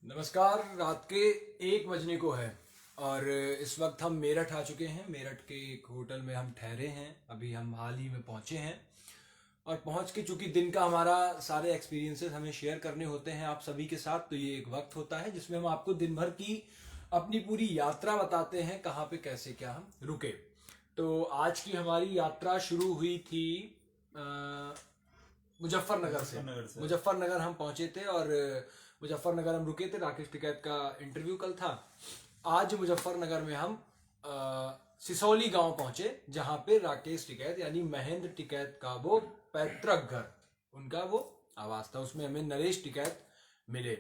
नमस्कार। रात के 1 बजने को है और इस वक्त हम मेरठ आ चुके हैं। मेरठ के एक होटल में हम ठहरे हैं। अभी हम हाल ही में पहुंचे हैं और पहुंच के चूंकि दिन का हमारा सारे एक्सपीरियंसेस हमें शेयर करने होते हैं आप सभी के साथ, तो ये एक वक्त होता है जिसमें हम आपको दिन भर की अपनी पूरी यात्रा बताते हैं, कहाँ पे कैसे क्या हम रुके। तो आज की हमारी यात्रा शुरू हुई थी मुजफ्फरनगर से। मुजफ्फरनगर हम पहुंचे थे और मुजफ्फरनगर हम रुके थे। राकेश टिकैत का इंटरव्यू कल था। आज मुजफ्फरनगर में हम सिसौली गांव पहुंचे, जहां पे राकेश टिकैत यानी महेंद्र टिकैत का वो पैतृक घर, उनका वो आवास था। उसमें हमें नरेश टिकैत मिले,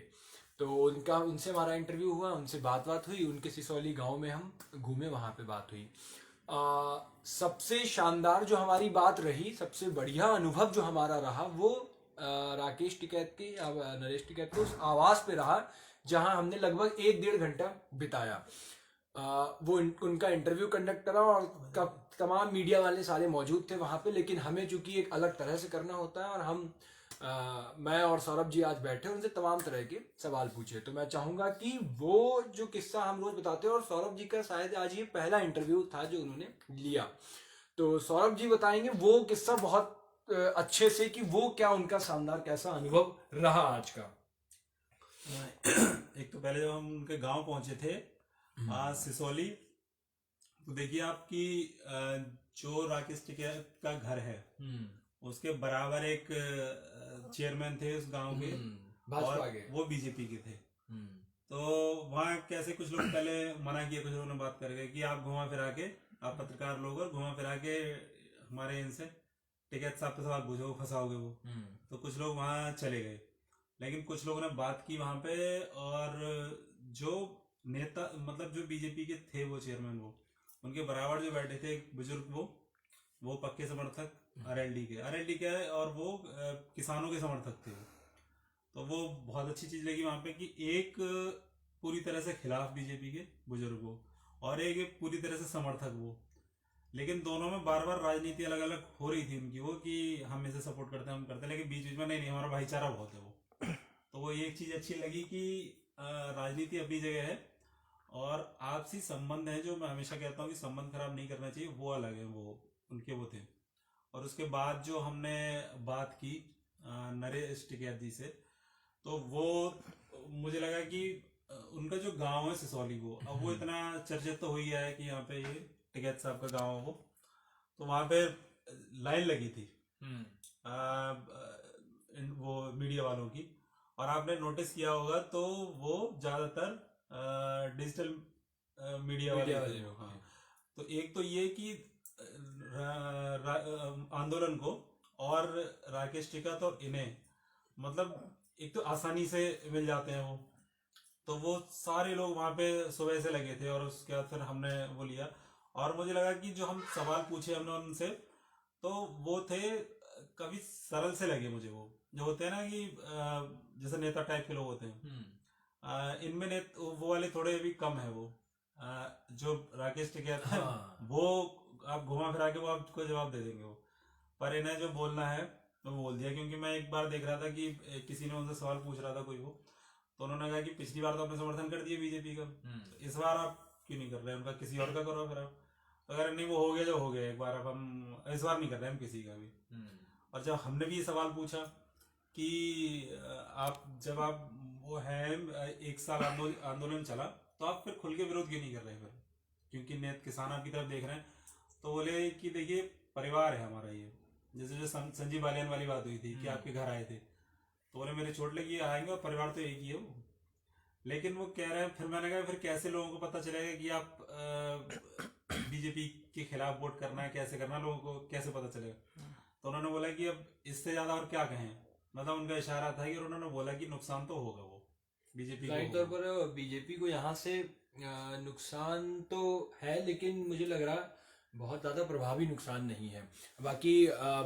तो उनसे हमारा इंटरव्यू हुआ, उनसे बात हुई। उनके सिसौली गांव में हम घूमे, वहां पे बात हुई। सबसे शानदार जो हमारी बात रही, सबसे बढ़िया अनुभव जो हमारा रहा, वो राकेश टिकैत के नरेश टिकैत के उस आवास पे रहा जहां हमने लगभग 1-1.5 घंटा बिताया। वो उनका इंटरव्यू कंडक्ट करा और तमाम मीडिया वाले सारे मौजूद थे वहां पे, लेकिन हमें चूंकि एक अलग तरह से करना होता है और हम मैं और सौरभ जी आज बैठे उनसे तमाम तरह के सवाल पूछे। तो मैं चाहूंगा कि वो जो किस्सा हम रोज बताते हैं, और सौरभ जी का शायद आज ये पहला इंटरव्यू था जो उन्होंने लिया, तो सौरभ जी बताएंगे वो किस्सा बहुत अच्छे से कि वो क्या उनका शानदार कैसा अनुभव रहा आज का। एक तो पहले जब हम उनके गांव पहुंचे थे सिसौली, तो देखिए आपकी जो राकेश टिकैत का घर है उसके बराबर एक चेयरमैन थे उस गांव के, भाजपा के, वो बीजेपी के थे। तो वहाँ कैसे कुछ लोग पहले मना किए, कुछ लोगों ने बात कर गए कि आप घुमा फिरा के, आप पत्रकार लोग और घुमा फिरा के हमारे इनसे टिकैत साहब पे सवाल पूछो, फंसाओगे वो। तो कुछ लोग वहाँ चले गए, लेकिन कुछ लोगों ने बात की वहां पे, और जो नेता मतलब जो बीजेपी के थे वो चेयरमैन, वो उनके बराबर जो बैठे थे एक बुजुर्ग, वो पक्के समर्थक आरएलडी के है, और वो किसानों के समर्थक थे वो। तो वो बहुत अच्छी चीज लगी वहां पे कि एक पूरी तरह से खिलाफ बीजेपी के बुजुर्ग वो, और एक पूरी तरह से समर्थक वो, लेकिन दोनों में बार बार राजनीति अलग अलग हो रही थी उनकी, वो कि हम इसे सपोर्ट करते हैं, हम करते हैं, लेकिन बीच बीच में नहीं हमारा भाईचारा बहुत है वो। तो वो एक चीज अच्छी लगी कि राजनीति अपनी जगह है और आपसी संबंध है, जो मैं हमेशा कहता हूँ कि संबंध खराब नहीं करना चाहिए, वो अलग है, वो उनके वो थे। और उसके बाद जो हमने बात की नरेश टिकैत जी से, तो वो मुझे लगा कि उनका जो गांव है सिसौली, वो अब वो इतना चर्चित तो हो ही गया है कि यहाँ पे ये टिकैत साहब का गांव है वो। तो वहां पे लाइन लगी थी वो मीडिया वालों की, और आपने नोटिस किया होगा तो वो ज्यादातर डिजिटल मीडिया वाले लोग। हाँ। तो एक तो ये कि आंदोलन को और राकेश टिकैत और इन्हें मतलब एक तो आसानी से मिल जाते हैं वो, तो वो सारे लोग वहां पे सुबह से लगे थे, और उसके बाद फिर हमने वो लिया। और मुझे लगा कि जो हम सवाल पूछे हमने उनसे, तो वो थे कभी सरल से लगे मुझे, वो जो होते हैं ना कि जैसे नेता टाइप के लोग होते हैं, इनमें वो वाले थोड़े भी कम है वो। जो राकेश टिकैत है, वो आप घुमा फिरा के वो आपको जवाब दे देंगे वो, पर इन्हें जो बोलना है वो बोल दिया। क्योंकि मैं एक बार देख रहा था कि किसी ने उनसे सवाल पूछ रहा था कोई वो, तो उन्होंने कहा कि पिछली बार तो आपने समर्थन कर दिया बीजेपी का, तो इस बार आप क्यों नहीं कर रहे, उनका किसी और का करो फिर आप। तो अगर नहीं, वो हो गया जो हो गया एक बार, अब हम इस बार नहीं कर रहे हम किसी का भी। और जब हमने भी ये सवाल पूछा कि आप जब आप वो है 1 साल आंदोलन चला, तो आप फिर खुल के विरोध क्यों नहीं कर रहे फिर, क्योंकि किसान आपकी तरफ देख रहे हैं। तो बोले कि देखिए परिवार है हमारा ये, जैसे जो संजीव बालियान वाली बात हुई थी कि आपके घर आए थे, तो बोले मेरे चोट लगी आएंगे, और परिवार तो एक ही है वो। लेकिन वो कह रहे हैं, फिर मैंने कहा फिर कैसे लोगों को पता चलेगा कि आप बीजेपी के खिलाफ वोट करना है, कैसे करना, लोगों को कैसे पता चलेगा। तो उन्होंने बोला कि अब इससे ज्यादा और क्या कहें, मतलब उनका इशारा था कि उन्होंने बोला कि नुकसान तो होगा वो बीजेपी को। तौर पर बीजेपी को यहाँ से नुकसान तो है, लेकिन मुझे लग रहा बहुत ज़्यादा प्रभावी नुकसान नहीं है। बाकी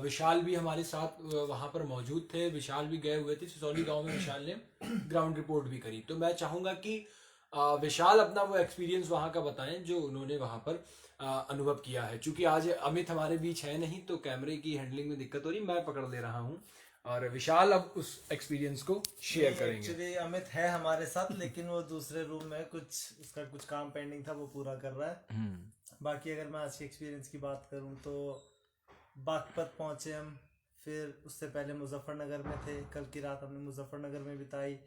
विशाल भी हमारे साथ वहाँ पर मौजूद थे, विशाल भी गए हुए थे सिसौली गांव में, विशाल ने ग्राउंड रिपोर्ट भी करी। तो मैं चाहूँगा कि विशाल अपना वो एक्सपीरियंस वहाँ का बताएं जो उन्होंने वहाँ पर अनुभव किया है। चूंकि आज अमित हमारे बीच है नहीं, तो कैमरे की हैंडलिंग में दिक्कत हो रही, मैं पकड़ ले रहा हूँ। और विशाल अब उस एक्सपीरियंस को शेयर करेंगे। एक्चुअली अमित है हमारे साथ, लेकिन वो दूसरे रूम में उसका कुछ काम पेंडिंग था, वो पूरा कर रहा है। बाकी अगर मैं आज के एक्सपीरियंस की बात करूं तो बागपत पहुंचे हम, फिर उससे पहले मुजफ्फरनगर में थे। कल की रात हमने मुजफ्फरनगर में बिताई।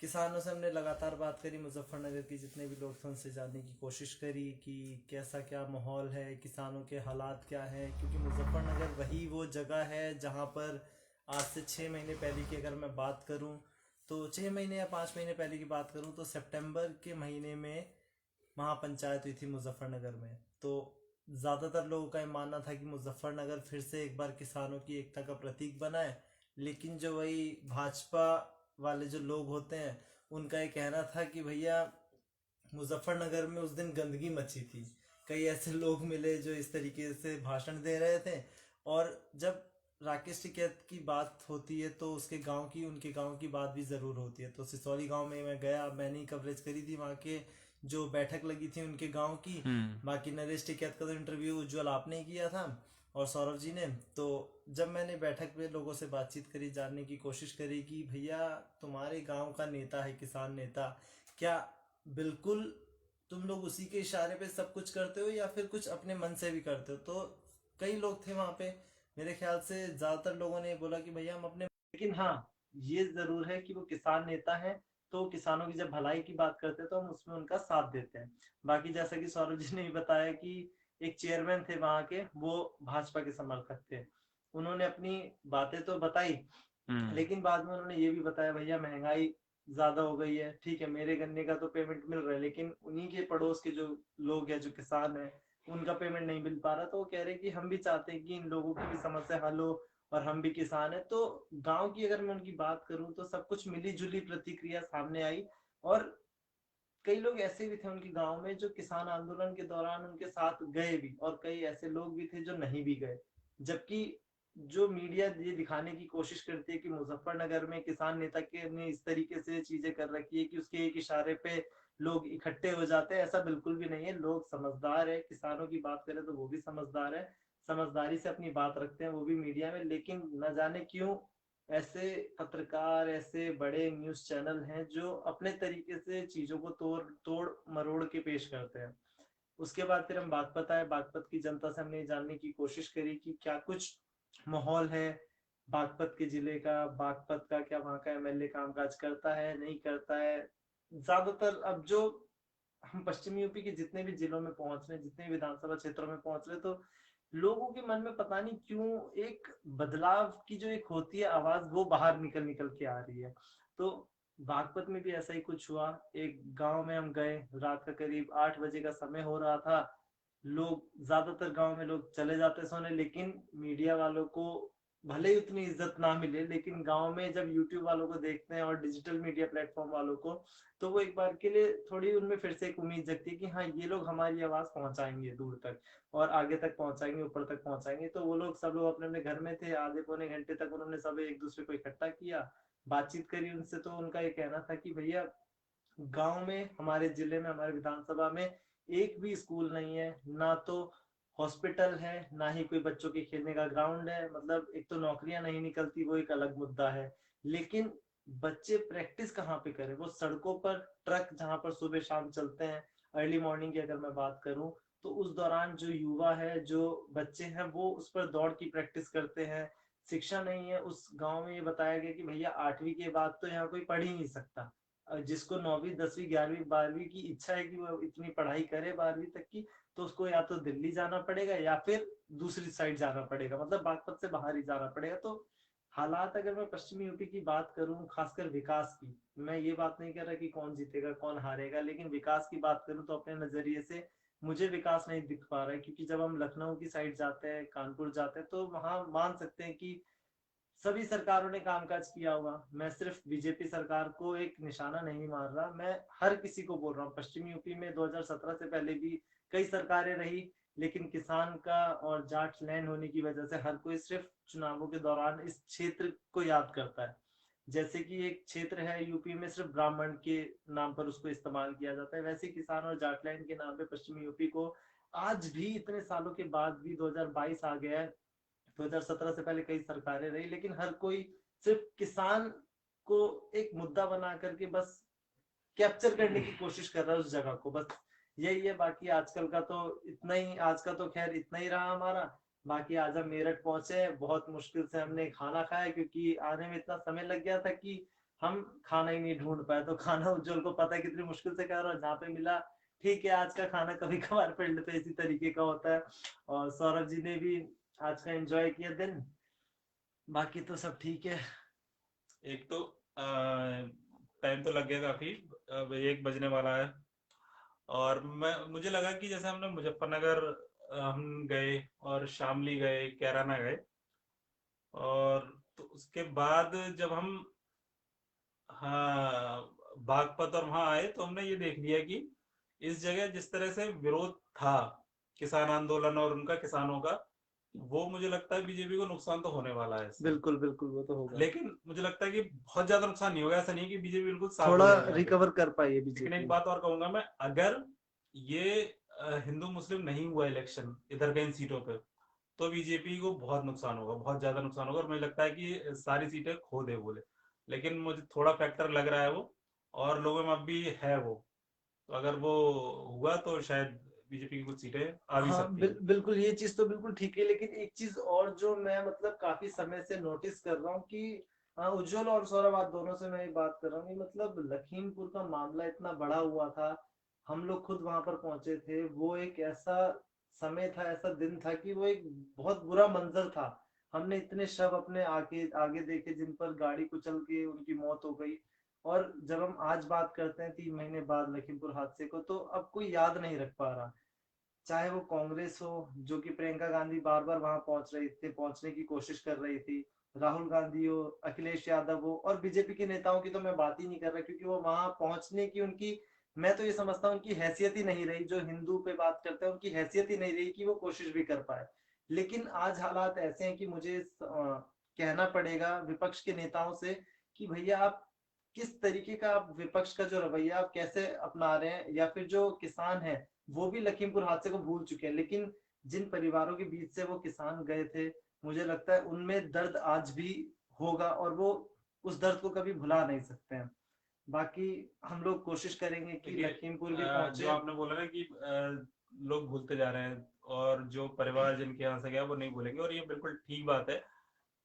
किसानों से हमने लगातार बात करी, मुजफ्फरनगर की जितने भी लोग थे उनसे जानने की कोशिश करी कि कैसा क्या माहौल है, किसानों के हालात क्या हैं, क्योंकि मुजफ्फरनगर वही वो जगह है जहाँ पर आज से 6 महीने पहले की अगर मैं बात करूँ तो 6 महीने या 5 महीने पहले की बात करूँ तो सितंबर के महीने में महापंचायत हुई थी मुजफ्फरनगर में। तो ज़्यादातर लोगों का ये मानना था कि मुजफ्फरनगर फिर से एक बार किसानों की एकता का प्रतीक बना है, लेकिन जो वही भाजपा वाले जो लोग होते हैं उनका ये कहना था कि भैया मुजफ्फरनगर में उस दिन गंदगी मची थी। कई ऐसे लोग मिले जो इस तरीके से भाषण दे रहे थे। और जब राकेश टिकैत की बात होती है तो उसके गांव की, उनके गांव की बात भी ज़रूर होती है। तो सिसौली गांव में मैं गया, मैंने ही कवरेज करी थी वहाँ के जो बैठक लगी थी उनके गांव की। बाकी नरेश टिकैत का तो इंटरव्यू उज्ज्वल आपने ही किया था और सौरभ जी ने। तो जब मैंने बैठक में लोगों से बातचीत करी, जानने की कोशिश करी कि भैया तुम्हारे गांव का नेता है किसान नेता, क्या बिल्कुल तुम लोग उसी के इशारे पे सब कुछ करते हो या फिर कुछ अपने मन से भी करते हो? तो कई लोग थे वहां पे, मेरे ख्याल से ज्यादातर लोगों ने बोला कि भैया हम अपने, लेकिन हाँ ये जरूर है कि वो किसान नेता है तो किसानों की जब भलाई की बात करते हैं तो हम उसमें उनका साथ देते हैं। बाकी जैसा कि सौरभ जी ने भी बताया कि एक चेयरमैन थे वहां के, वो भाजपा के समर्थक थे। उन्होंने अपनी बातें तो बताई, लेकिन बाद में उन्होंने ये भी बताया भैया महंगाई ज्यादा हो गई है, ठीक है मेरे गन्ने का तो पेमेंट मिल रहा है, लेकिन उन्हीं के पड़ोस के जो लोग हैं जो किसान हैं उनका पेमेंट नहीं मिल पा रहा। तो वो कह रहे कि हम भी चाहते हैं कि इन लोगों की भी समस्या हल हो और हम भी किसान है। तो गांव की अगर मैं उनकी बात करूं तो सब कुछ मिली जुली प्रतिक्रिया सामने आई। और कई लोग ऐसे भी थे उनके गांव में जो किसान आंदोलन के दौरान उनके साथ गए भी, और कई ऐसे लोग भी थे जो नहीं भी गए। जबकि जो मीडिया ये दिखाने की कोशिश करती है कि मुजफ्फरनगर में किसान नेता के ने इस तरीके से चीजें कर रखी है कि उसके एक इशारे पे लोग इकट्ठे हो जाते हैं, ऐसा बिल्कुल भी नहीं है। लोग समझदार है, किसानों की बात करें तो वो भी समझदार है, समझदारी से अपनी बात रखते हैं वो भी मीडिया में। लेकिन न जाने क्यों ऐसे पत्रकार, ऐसे बड़े न्यूज चैनल हैं जो अपने तरीके से चीजों को तोड़ तोड़ मरोड़ के पेश करते हैं। उसके बाद फिर हम बागपत आए। बागपत की जनता से हमने जानने की कोशिश करी कि क्या कुछ माहौल है बागपत के जिले का, बागपत का क्या वहाँ का एमएलए कामकाज करता है नहीं करता है। ज्यादातर अब जो हम पश्चिमी यूपी के जितने भी जिलों में पहुंच रहे, जितने भी विधानसभा क्षेत्रों में पहुंच रहे, तो लोगों के मन में पता नहीं क्यों एक बदलाव की जो एक होती है आवाज, वो बाहर निकल निकल के आ रही है। तो बागपत में भी ऐसा ही कुछ हुआ। एक गांव में हम गए, रात का करीब 8 बजे का समय हो रहा था। लोग ज्यादातर गांव में लोग चले जाते सोने, लेकिन मीडिया वालों को भले ही उतनी इज्जत ना मिले, लेकिन गांव में जब यूट्यूब वालों को देखते हैं और डिजिटल मीडिया प्लेटफॉर्म वालों को, तो वो एक बार के लिए थोड़ी उनमें फिर से एक उम्मीद जगती है कि हाँ ये लोग हमारी आवाज पहुंचाएंगे दूर तक और आगे तक पहुंचाएंगे, ऊपर तक पहुंचाएंगे। तो वो लोग सब लोग अपने अपने घर में थे। आधे पौने घंटे तक उन्होंने सब एक दूसरे को इकट्ठा किया, बातचीत करी उनसे। तो उनका ये कहना था कि भैया गांव में, हमारे जिले में, हमारे विधानसभा में एक भी स्कूल नहीं है, ना तो हॉस्पिटल है, ना ही कोई बच्चों के खेलने का ग्राउंड है। मतलब एक तो नौकरियां नहीं निकलती, वो एक अलग मुद्दा है, लेकिन बच्चे प्रैक्टिस कहाँ पे करें? वो सड़कों पर ट्रक जहां पर सुबह शाम चलते हैं, अर्ली मॉर्निंग की अगर मैं बात करूं, तो उस दौरान जो युवा है, जो बच्चे हैं, वो उस पर दौड़ की प्रैक्टिस करते हैं। शिक्षा नहीं है उस गांव में। ये बताया गया कि भैया 8वीं के बाद तो यहाँ कोई पढ़ ही नहीं सकता। जिसको 9वीं 10वीं 11वीं 12वीं की इच्छा है कि वो इतनी पढ़ाई करे 12वीं तक की, तो उसको या तो दिल्ली जाना पड़ेगा या फिर दूसरी साइड जाना पड़ेगा, मतलब बागपत से बाहर ही जाना पड़ेगा। तो हालात, अगर मैं पश्चिमी यूपी की बात करूं, खासकर विकास की, मैं ये बात नहीं कर रहा कि कौन जीतेगा कौन हारेगा, लेकिन विकास की बात करूं तो अपने नजरिए से मुझे विकास नहीं दिख पा रहा है। क्योंकि जब हम लखनऊ की साइड जाते हैं, कानपुर जाते हैं, तो वहां मान सकते हैं कि सभी सरकारों ने कामकाज किया होगा। मैं सिर्फ बीजेपी सरकार को एक निशाना नहीं मार रहा, मैं हर किसी को बोल रहा हूँ। पश्चिमी यूपी में 2017 से पहले भी कई सरकारें रही, लेकिन किसान का और जाट लैंड होने की वजह से हर कोई सिर्फ चुनावों के दौरान इस क्षेत्र को याद करता है। जैसे कि एक क्षेत्र है यूपी में, सिर्फ ब्राह्मण के नाम पर उसको इस्तेमाल किया जाता है, वैसे किसान और जाटलैंड के नाम पे पश्चिमी यूपी को आज भी, इतने सालों के बाद भी, 2022 आ गया है, 2017 से पहले कई सरकारें रही, लेकिन हर कोई सिर्फ किसान को एक मुद्दा बना करके बस कैप्चर करने की कोशिश कर रहा है उस जगह को, बस यही है। बाकी आजकल का तो इतना ही, आज का तो खैर इतना ही रहा हमारा। बाकी आज हम मेरठ पहुंचे, बहुत मुश्किल से हमने खाना खाया क्योंकि आने में इतना समय लग गया था कि हम खाना ही नहीं ढूंढ पाए। तो खाना उज्जवल को पता है कितनी मुश्किल से खा रहा, जहाँ पे मिला ठीक है। आज का खाना कभी कभार फील्ड पे इसी तरीके का होता है। और सौरभ जी ने भी आज का एंजॉय किया दिन, बाकी तो सब ठीक है। एक तो टाइम तो लग गया काफी, अब 1 बजने वाला है। और मुझे लगा कि जैसे हमने मुजफ्फरनगर हम गए और शामली गए, कैराना गए, और तो उसके बाद जब हम हाँ बागपत और वहां आए तो हमने ये देख लिया कि इस जगह जिस तरह से विरोध था किसान आंदोलन और उनका, किसानों का, वो मुझे लगता है बीजेपी को नुकसान तो होने वाला है इससे। बिल्कुल बिल्कुल, वो तो होगा, लेकिन मुझे लगता है कि बहुत ज्यादा नुकसान नहीं होगा। ऐसा नहीं कि बीजेपी बिल्कुल साफ हो थोड़ा जाएगी यहाँ पे। रिकवर कर पाई है लेकिन बीजेपी। एक बात और कहूंगा मैं, अगर ये हिंदू मुस्लिम नहीं हुआ इलेक्शन इधर कई सीटों पे, तो बीजेपी को बहुत नुकसान होगा, बहुत ज्यादा नुकसान होगा, और मुझे लगता है कि सारी सीटें खो दे बोले। लेकिन मुझे थोड़ा फैक्टर लग रहा है वो, और लोगों में अब भी है वो, तो अगर वो हुआ तो शायद बीजेपी की कुछ सीटें आ भी हाँ सकती है। बिल्कुल, ये चीज तो बिल्कुल ठीक है। लेकिन एक चीज और जो मैं मतलब काफी समय से नोटिस कर रहा हूँ कि उज्जवल और सौरभ, आप दोनों से मैं ये बात कर रहा हूँ कि मतलब लखीमपुर का मामला इतना बड़ा हुआ था, हम लोग खुद वहां पर पहुंचे थे। वो एक ऐसा समय था, ऐसा दिन था कि वो एक बहुत बुरा मंजर था। हमने इतने शव अपने आगे आगे देखे जिन पर गाड़ी कुचल के उनकी मौत हो गई। और जब हम आज बात करते हैं 3 महीने बाद लखीमपुर हादसे को, तो अब कोई याद नहीं रख पा रहा। चाहे वो कांग्रेस हो, जो कि प्रियंका गांधी बार बार वहां पहुंच रही थी, पहुंचने की कोशिश कर रही थी, राहुल गांधी हो, अखिलेश यादव हो, और बीजेपी के नेताओं की तो मैं बात ही नहीं कर रहा, क्योंकि वो वहां पहुंचने की उनकी, मैं तो ये समझता हूँ उनकी हैसियत ही नहीं रही। जो हिंदू पे बात करते हैं उनकी हैसियत ही नहीं रही कि वो कोशिश भी कर पाए। लेकिन आज हालात ऐसे हैं कि मुझे कहना पड़ेगा विपक्ष के नेताओं से कि भैया आप किस तरीके का, आप विपक्ष का जो रवैया आप कैसे अपना रहे हैं, या फिर जो किसान है वो भी लखीमपुर हादसे को भूल चुके हैं। लेकिन जिन परिवारों के बीच से वो किसान गए थे, मुझे लगता है उनमें दर्द आज भी होगा, और वो उस दर्द को कभी भुला नहीं सकते हैं। बाकी हम लोग कोशिश करेंगे कि देखिए, लखीमपुर भी जो पहुंचे। आपने बोला ना कि लोग भूलते जा रहे हैं, और जो परिवार जिनके यहाँ से गया वो नहीं भूलेंगे, और ये बिल्कुल ठीक बात है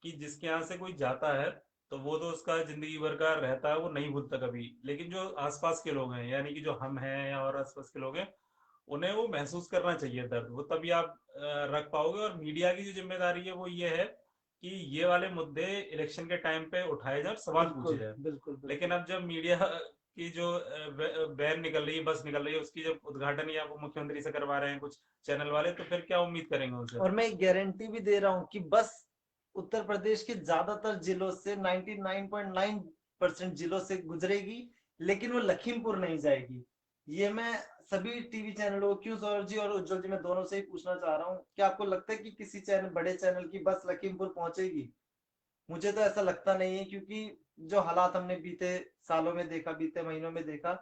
कि जिसके यहाँ से कोई जाता है तो वो तो उसका जिंदगी भर का रहता है, वो नहीं भूलता कभी। लेकिन जो आसपास के लोग हैं, यानी कि जो हम हैं या और आसपास के लोग हैं, उन्हें वो महसूस करना चाहिए दर्द, वो तभी आप रख पाओगे। और मीडिया की जो जिम्मेदारी है वो ये है कि ये वाले मुद्दे इलेक्शन के टाइम पे उठाए जाए और सवाल पूछे जाए। बिल्कुल। लेकिन अब जब मीडिया की जो बैन निकल रही है, बस निकल रही है, उसकी जब उद्घाटन या वो मुख्यमंत्री से करवा रहे हैं कुछ चैनल वाले, तो फिर क्या उम्मीद करेंगे उनसे। और मैं गारंटी भी दे रहा हूँ कि बस उत्तर प्रदेश के ज्यादातर जिलों से 99.9% जिलों से गुजरेगी, लेकिन वो लखीमपुर नहीं जाएगी। ये मैं सभी टीवी चैनलों, क्यों सौरभ जी और उज्जवल जी, मैं दोनों से ही पूछना चाह रहा हूँ, क्या आपको लगता है कि किसी चैनल, बड़े चैनल की बस लखीमपुर पहुंचेगी? मुझे तो ऐसा लगता नहीं है, क्योंकि जो हालात हमने बीते सालों में देखा, बीते महीनों में देखा,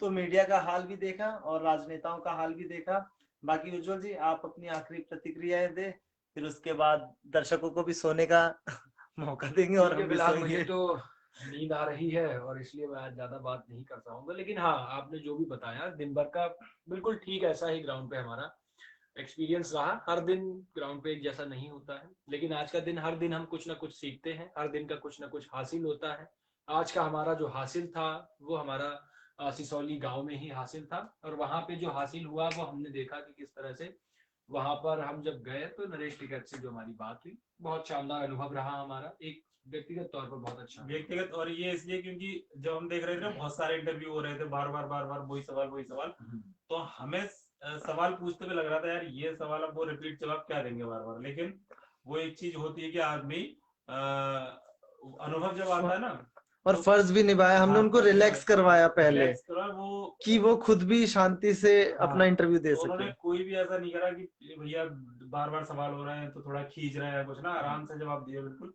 तो मीडिया का हाल भी देखा और राजनेताओं का हाल भी देखा। बाकी उज्जवल जी, आप अपनी आखिरी प्रतिक्रियाएं दे, फिर उसके बाद दर्शकों को भी सोने का मौका देंगे और हम भी फिलहाल सोएंगे। मुझे तो नींद आ रही है और इसलिए मैं आज ज्यादा बात नहीं कर पाऊंगा। लेकिन हाँ, आपने जो भी बताया दिन भर का, बिल्कुल ठीक ऐसा ही ग्राउंड पे हमारा एक्सपीरियंस रहा। हर दिन ग्राउंड पे एक जैसा नहीं होता है, लेकिन आज का दिन, हर दिन हम कुछ ना कुछ सीखते हैं, हर दिन का कुछ ना कुछ हासिल होता है। आज का हमारा जो हासिल था वो हमारा सिसौली गांव में ही हासिल था, और वहां पे जो हासिल हुआ वो हमने देखा कि किस तरह से वहां पर हम जब गए तो नरेश टिकैत से जो हमारी बात हुई, बहुत शानदार अनुभव रहा हमारा, एक व्यक्तिगत तौर पर बहुत अच्छा व्यक्तिगत। और ये इसलिए क्योंकि जब हम देख रहे थे ना, बहुत सारे इंटरव्यू हो रहे थे, बार बार वही सवाल वही सवाल, तो हमें सवाल पूछते हुए लग रहा था यार ये सवाल अब वो रिपीट जवाब क्या देंगे बार बार। लेकिन वो एक चीज होती है कि आदमी अनुभव जब आता है ना, और तो फर्ज भी निभाया हमने, हाँ, उनको फर्ज रिलैक्स निभाया, करवाया पहले रिलैक्स करा वो, कि वो खुद भी शांति से अपना हाँ, इंटरव्यू दे तो सके। उन्होंने कोई भी ऐसा नहीं करा कि भैया बार बार सवाल हो रहे हैं तो थोड़ा खींच रहे हैं कुछ ना, आराम से जवाब दिया बिल्कुल।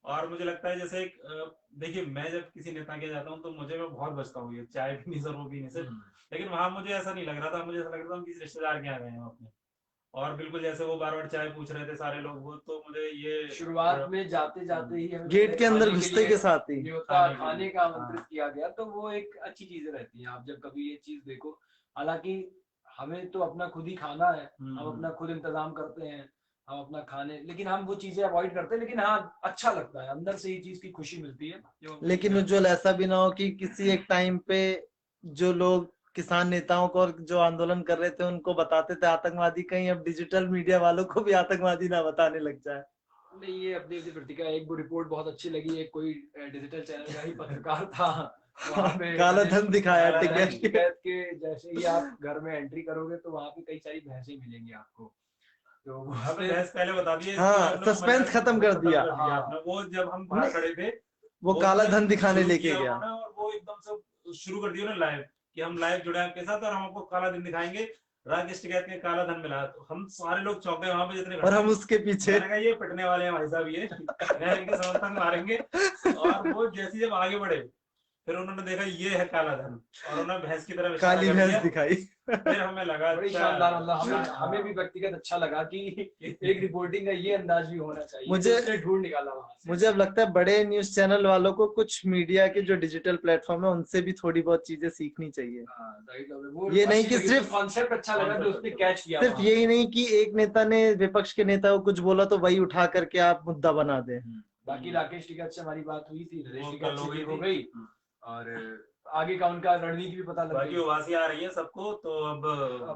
और मुझे लगता है जैसे एक देखिए, मैं जब किसी नेता के जाता हूँ तो मैं बहुत बचता हूँ, ये चाय पीने से, वो पीने से। लेकिन वहां मुझे ऐसा नहीं लग रहा था, मुझे ऐसा लग रहा था हम किसी रिश्तेदार के यहाँ गए हैं अपने। और बिल्कुल जैसे वो बार बार चाय पूछ रहे थे सारे लोग, वो तो मुझे बोले ये शुरुआत में जाते जाते ही हमें गेट के अंदर खाने घुसते लिए के साथ ही न्योता खाने के खाने लिए। का आमंत्रित किया गया, तो वो एक अच्छी चीजें रहती हैं। आप जब कभी ये चीज देखो, हालांकि हमें तो अपना खुद ही खाना है, हम अपना खुद इंतजाम करते हैं, हम अपना खाने, लेकिन हम वो चीजें अवॉइड करते हैं, लेकिन हाँ अच्छा लगता है, अंदर से ये चीज की खुशी मिलती है। लेकिन उज्जवल ऐसा भी ना हो कि किसी एक टाइम पे जो लोग किसान नेताओं को और जो आंदोलन कर रहे थे उनको बताते थे आतंकवादी, कहीं अब डिजिटल मीडिया वालों को भी आतंकवादी ना बताने लग जाए। नहीं, ये अपनी अपनी प्रतिक्रिया। एक वो रिपोर्ट बहुत अच्छी लगी, एक कोई डिजिटल चैनल का ही पत्रकार था, वहाँ पे काला धन दिखाया काला धन टिकट टिकट के जैसे ही आप घर में एंट्री करोगे तो वहाँ पे कई सारी भैंसें मिलेंगी आपको, तो आपने भैंस पहले बता दिए। हाँ, सस्पेंस खत्म कर दिया। आपने। वो जब हम बाहर खड़े थे वो काला उसने धन दिखाने शुरू लेके किया गया। उन्होंने, और वो एकदम से शुरू कर दिया ना लाइव, कि हम लाइव जुड़े हैं आपके साथ और हम आपको काला धन दिखाएंगे, राकेश टिकैत ने काला धन मिला। तो हम सारे लोग चौंके वहां पे जितने और हम उसके पीछे मैंने कहा ये पिटने वाले हैं भाई साहब, ये इनके समर्थन मारेंगे। और वो जैसे जब आगे बढ़े फिर उन्होंने देखा ये है काला धन, और उन्होंने भैंस की तरह इशारा काली कर भैंस दिया। दिखाई। फिर हमें लगा बड़ी अच्छा, शानदार, मतलब अच्छा, हमें भी व्यक्तिगत अच्छा लगा कि एक रिपोर्टिंग का ये अंदाज भी होना चाहिए। मुझे- तो उसने ढूंढ निकाला वहां से। मुझे अब लगता है बड़े न्यूज चैनल वालों को कुछ मीडिया के जो डिजिटल प्लेटफॉर्म है उनसे भी थोड़ी बहुत चीजें सीखनी चाहिए। हाँ, सही कहा। वो ये नहीं अच्छी कि लगी, सिर्फ- कॉन्सेप्ट अच्छा लगा जो उसने कैच किया सिर्फ वहां यही पे। नहीं कि एक नेता ने विपक्ष के नेता को कुछ बोला तो वही उठा करके आप मुद्दा बना दें। बाकी राकेश टिकैत से हमारी बात हुई थी, नरेश वो टिकैत कल से हो भी गई हो थी। गई, और आगे का उनका रणनीति भी पता लग बाकी गई। उबासी आ रही है सबको, तो अब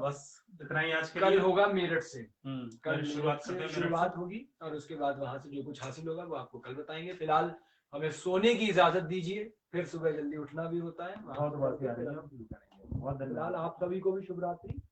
बस इतना ही आज के कल लिए। होगा मेरठ से, कल शुरुआत करते से हैं शुरुआत होगी, और उसके बाद वहां से जो कुछ हासिल होगा वो आपको कल बताएंगे। फिलहाल हमें सोने की इजाजत दीजिए, फिर सुबह जल्दी उठना भी होता है। बहुत उबासी आ रही है। फिलहाल आप सभी को भी शुभ रात्रि।